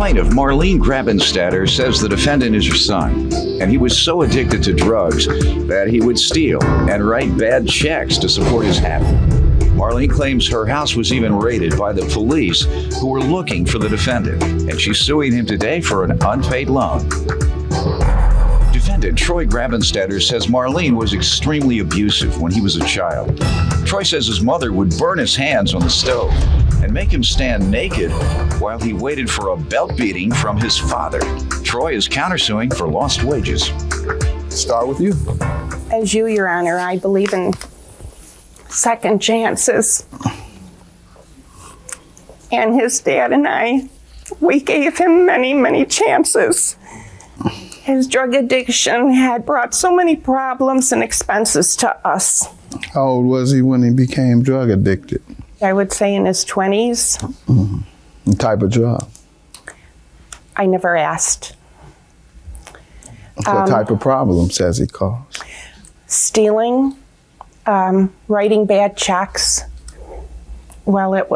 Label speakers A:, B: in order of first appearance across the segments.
A: Plaintiff Marlene Grabenstatter says the defendant is her son, and he was so addicted to drugs that he would steal and write bad checks to support his habit. Marlene claims her house was even raided by the police who were looking for the defendant, and she's suing him today for an unpaid loan. Defendant Troy Grabenstatter says Marlene was extremely abusive when he was a child. Troy says his mother would burn his hands on the stove and make him stand naked while he waited for a belt beating from his father. Troy is countersuing for lost wages.
B: Start with you.
C: As you, Your Honor, I believe in second chances. And his dad and I, we gave him many, many chances. His drug addiction had brought so many problems and expenses to us.
B: How old was he when he became drug addicted?
C: I would say in his 20s.
B: Mm-hmm. What type of drug?
C: I never asked.
B: What type of problems has he caused?
C: Stealing, writing bad checks. Well,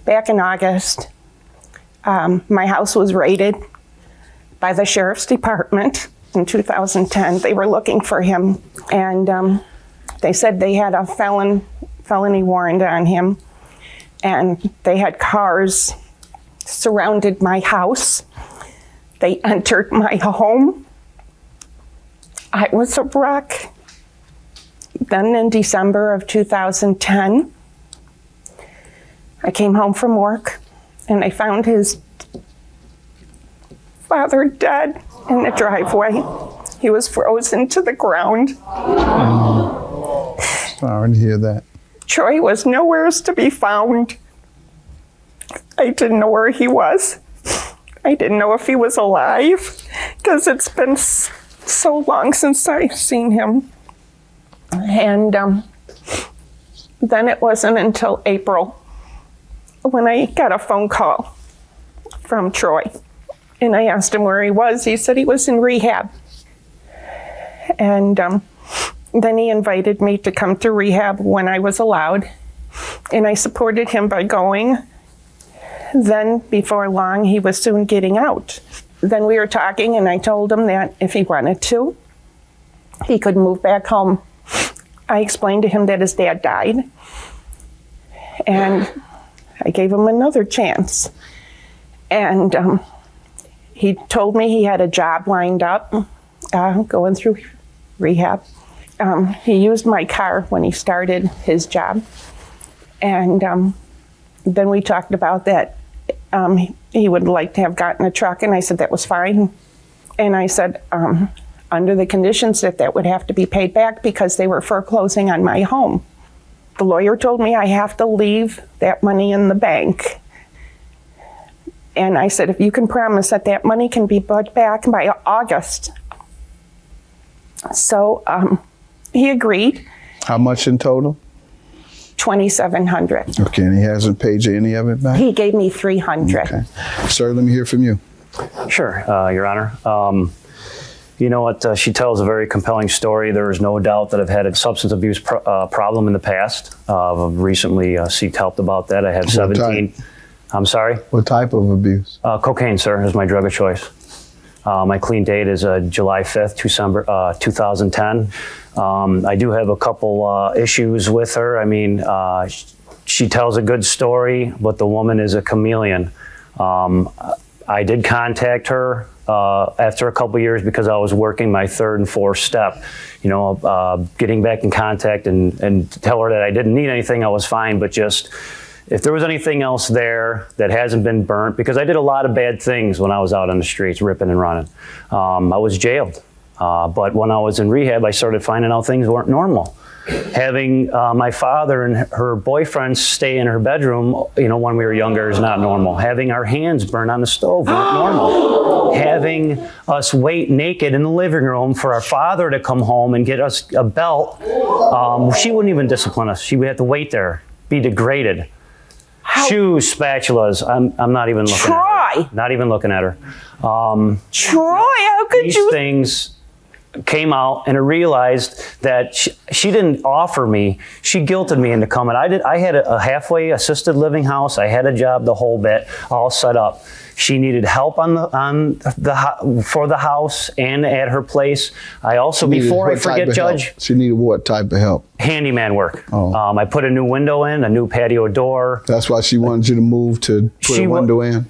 C: back in August, my house was raided by the Sheriff's Department in 2010. They were looking for him, and they said they had a felony warrant on him, and they had cars surrounded my house. They entered my home. I was a wreck. Then in December of 2010, I came home from work, and I found his father dead in the driveway. He was frozen to the ground.
B: Sorry to hear that.
C: Troy was nowhere to be found. I didn't know where he was. I didn't know if he was alive, because it's been so long since I've seen him. And then it wasn't until April when I got a phone call from Troy. And I asked him where he was. He said he was in rehab. And then he invited me to come to rehab when I was allowed. And I supported him by going. Then, before long, he was soon getting out. Then we were talking, and I told him that if he wanted to, he could move back home. I explained to him that his dad died. And I gave him another chance. And he told me he had a job lined up, going through rehab. He used my car when he started his job. And then we talked about that. He would like to have gotten a truck, and I said that was fine. And I said, under the conditions that would have to be paid back because they were foreclosing on my home. The lawyer told me I have to leave that money in the bank. And I said, if you can promise that that money can be brought back by August. So he agreed.
B: How much in total?
C: $2,700.
B: Okay, and he hasn't paid you any of it back?
C: He gave me $300.
B: Okay. Sir, let me hear from you.
D: Sure, Your Honor. You know what? She tells a very compelling story. There is no doubt that I've had a substance abuse problem in the past. I've recently sought help about that. I have 17. I'm sorry?
B: What type of abuse?
D: Cocaine, sir, is my drug of choice. My clean date is July 5th, 2010. I do have a couple issues with her. I mean, she tells a good story, but the woman is a chameleon. I did contact her after a couple years because I was working my third and fourth step. You know, getting back in contact and tell her that I didn't need anything, I was fine, but just if there was anything else there that hasn't been burnt, because I did a lot of bad things when I was out on the streets, ripping and running. I was jailed. But when I was in rehab, I started finding out things weren't normal. Having my father and her boyfriend stay in her bedroom, you know, when we were younger is not normal. Having our hands burn on the stove weren't normal. Having us wait naked in the living room for our father to come home and get us a belt, she wouldn't even discipline us. She would have to wait there, be degraded. Shoes, spatulas. I'm not even looking at her. Not even looking at her.
C: Troy, how could
D: these
C: you?
D: Things came out and I realized that she didn't offer me, she guilted me into coming. I had a halfway assisted living house. I had a job, the whole bit, all set up. She needed help for the house and at her place. I also, before I forget, Judge.
B: She needed what type of help?
D: Handyman work.
B: Oh.
D: I put a new window in, a new patio door.
B: That's why she wanted you to move to put a window in?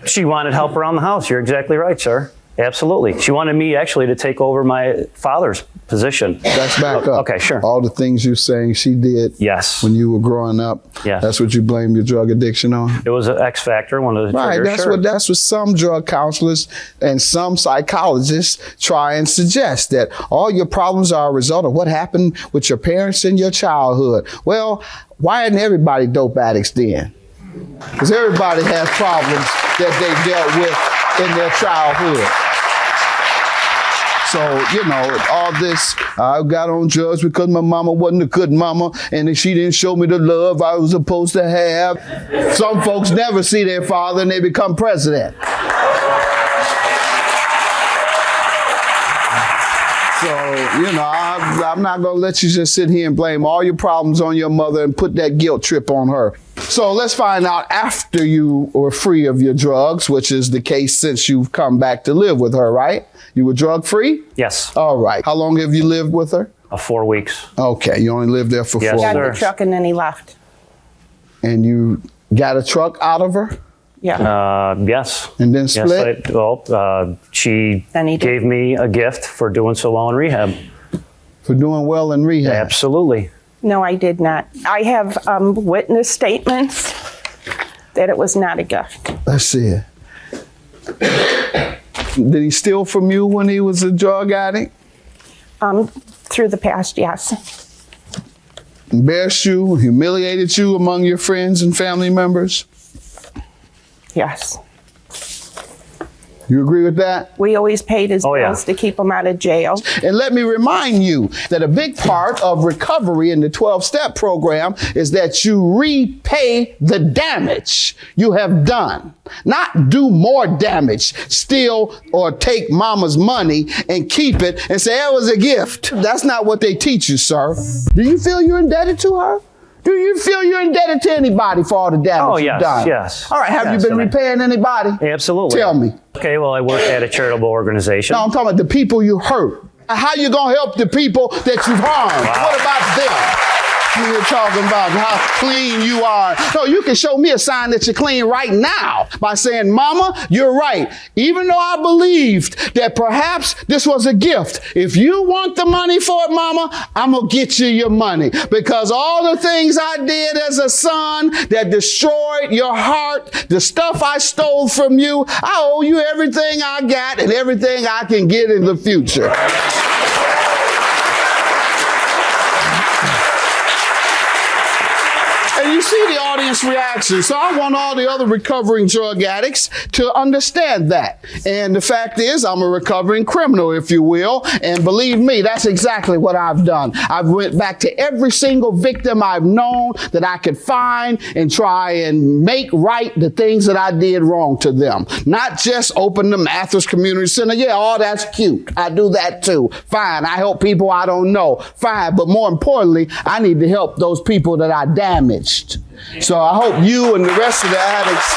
D: She wanted help around the house. You're exactly right, sir. Absolutely. She wanted me actually to take over my father's position.
B: Let's back up.
D: Okay, sure.
B: All the things you're saying she did
D: Yes.
B: when you were growing up,
D: Yes.
B: that's what you blame your drug addiction on?
D: It was an X factor, one of the
B: Right,
D: triggers,
B: that's what some drug counselors and some psychologists try and suggest, that all your problems are a result of what happened with your parents in your childhood. Well, why isn't everybody dope addicts then? Because everybody has problems that they dealt with in their childhood. So, all this, I got on drugs because my mama wasn't a good mama and she didn't show me the love I was supposed to have. Some folks never see their father and they become president. So, I'm not going to let you just sit here and blame all your problems on your mother and put that guilt trip on her. So let's find out after you were free of your drugs, which is the case since you've come back to live with her, right? You were drug free?
D: Yes.
B: All right. How long have you lived with her?
D: 4 weeks.
B: Okay. You only lived there for
D: Yes,
B: 4
C: Got
B: weeks.
C: in the truck and then he left.
B: And you got a truck out of her
C: Yeah.
D: Yes.
B: and then split?
D: Yes. She
C: Then he did.
D: gave me a gift for doing so well in rehab.
B: For doing well in rehab?
D: Absolutely.
C: No, I did not. I have witness statements that it was not a gift.
B: Let's see it. Did he steal from you when he was a drug addict?
C: Through the past, yes.
B: Embarrassed you, humiliated you among your friends and family members?
C: Yes.
B: You agree with that?
C: We always paid his
D: Oh, yeah.
C: bills to keep him out of jail.
B: And let me remind you that a big part of recovery in the 12-step program is that you repay the damage you have done. Not do more damage, steal or take mama's money and keep it and say it was a gift. That's not what they teach you, sir. Do you feel you're indebted to her? Do you feel you're indebted to anybody for all the damage you've done?
D: Yes.
B: All right, have
D: Yes,
B: you been
D: and
B: repaying anybody?
D: Absolutely.
B: Tell me.
D: Okay, well, I work at a charitable organization.
B: No, I'm talking about the people you hurt. How you gonna help the people that you've harmed?
D: Wow.
B: What about them? You're talking about how clean you are. No, you can show me a sign that you're clean right now by saying, Mama, you're right. Even though I believed that perhaps this was a gift, if you want the money for it, Mama, I'm gonna get you your money, because all the things I did as a son that destroyed your heart, the stuff I stole from you, I owe you everything I got and everything I can get in the future. And you see the audience reaction. So I want all the other recovering drug addicts to understand that. And the fact is, I'm a recovering criminal, if you will. And believe me, that's exactly what I've done. I've went back to every single victim I've known that I could find and try and make right the things that I did wrong to them. Not just open the Mathis Community Center. Yeah, all that's cute. I do that too. Fine. I help people I don't know. Fine. But more importantly, I need to help those people that I damaged. So I hope you and the rest of the addicts.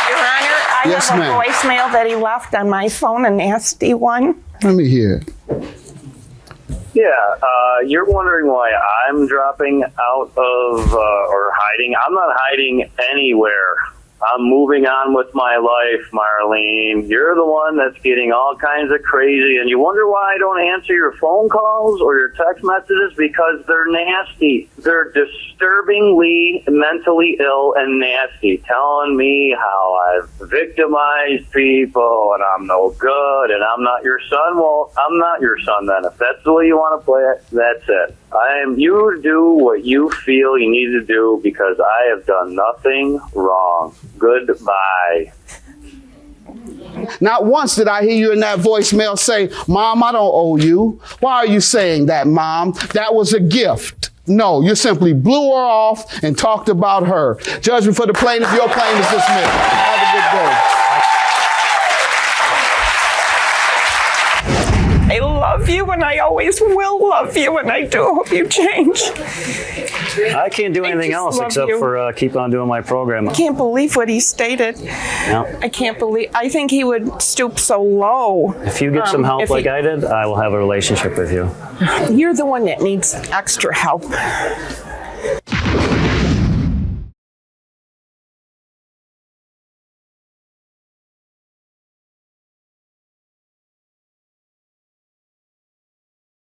C: Your Honor, I
B: Yes,
C: have a
B: ma'am.
C: voicemail that he left on my phone, a nasty one.
B: Let me hear it.
E: Yeah, you're wondering why I'm dropping out of or hiding. I'm not hiding anywhere. I'm moving on with my life, Marlene. You're the one that's getting all kinds of crazy, and you wonder why I don't answer your phone calls or your text messages, because they're nasty. They're disturbingly mentally ill and nasty, telling me how I've victimized people and I'm no good and I'm not your son. Well, I'm not your son then. If that's the way you want to play it, that's it. You do what you feel you need to do, because I have done nothing wrong. Goodbye.
B: Not once did I hear you in that voicemail say, Mom, I don't owe you. Why are you saying that, Mom? That was a gift. No, you simply blew her off and talked about her. Judgment for the plaintiff, your claim is dismissed. Have a good day.
C: you, and I always will love you, and I do hope you change.
D: I can't do anything
C: just
D: else
C: love
D: except
C: you.
D: for keep on doing my program.
C: I can't believe what he stated.
D: Yeah.
C: I can't believe. I think he would stoop so low.
D: If you get some help like I did, I will have a relationship with you.
C: You're the one that needs extra help.